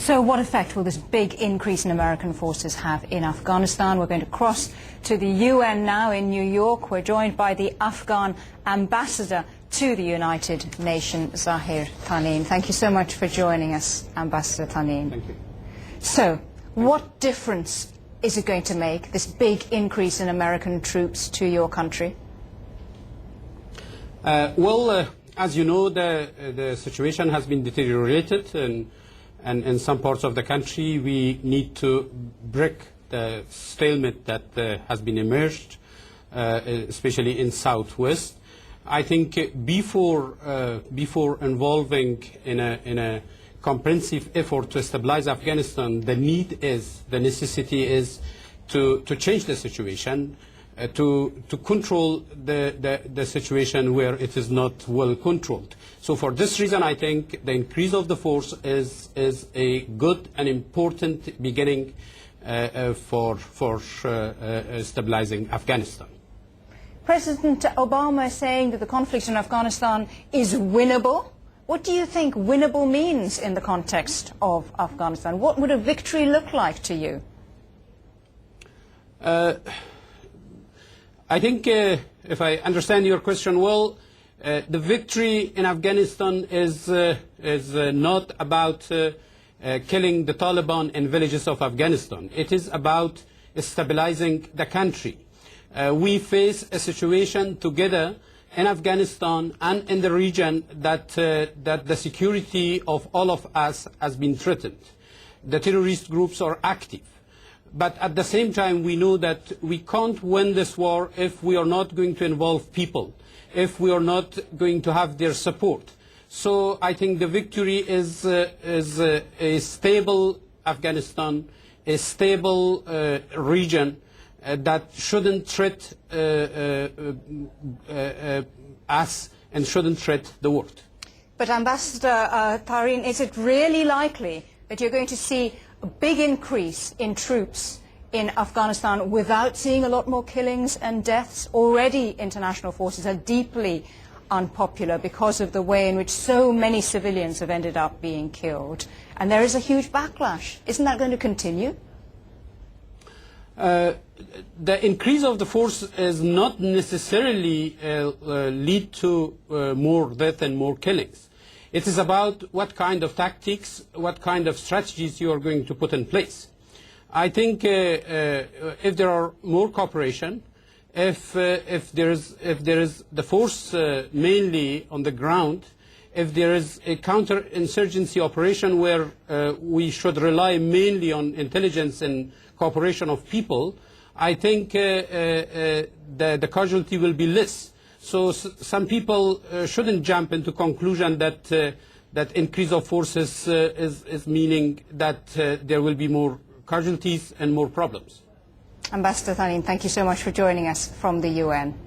So what effect will this big increase in American forces have in Afghanistan? We're going to cross to the UN now in New York. We're joined by the Afghan ambassador to the United Nations, Zahir. Tanin, thank you so much for joining us, Ambassador Tanin. Thank you. So, what difference is it going to make, this big increase in American troops to your country? As you know, the situation has been deteriorated, and in some parts of the country we need to break the stalemate that has been emerged, especially in Southwest. I think before involving in a comprehensive effort to stabilize Afghanistan, the necessity is to change the situation, to control the situation where it is not well controlled. So for this reason, I think the increase of the force is a good and important beginning for stabilizing Afghanistan. President Obama is saying that the conflict in Afghanistan is winnable. What do you think winnable means in the context of Afghanistan? What would a victory look like to you? I think, if I understand your question well, the victory in Afghanistan is not about killing the Taliban in villages of Afghanistan. It is about stabilizing the country. We face a situation together in Afghanistan and in the region that the security of all of us has been threatened. The terrorist groups are active. But at the same time, we know that we can't win this war if we are not going to involve people, if we are not going to have their support. So I think the victory is a stable Afghanistan, a stable region that shouldn't threat us and shouldn't threat the world. But Ambassador Tarin, is it really likely that you're going to see a big increase in troops in Afghanistan without seeing a lot more killings and deaths? Already international forces are deeply unpopular because of the way in which so many civilians have ended up being killed. And there is a huge backlash. Isn't that going to continue? The increase of the force is not necessarily lead to more death and more killings. It is about what kind of tactics, what kind of strategies you are going to put in place. I think if there are more cooperation, if there is the force mainly on the ground, if there is a counter-insurgency operation where we should rely mainly on intelligence and cooperation of people, I think the casualty will be less. So some people shouldn't jump into conclusion that that increase of forces is meaning that there will be more casualties and more problems. Ambassador Tanin, thank you so much for joining us from the UN.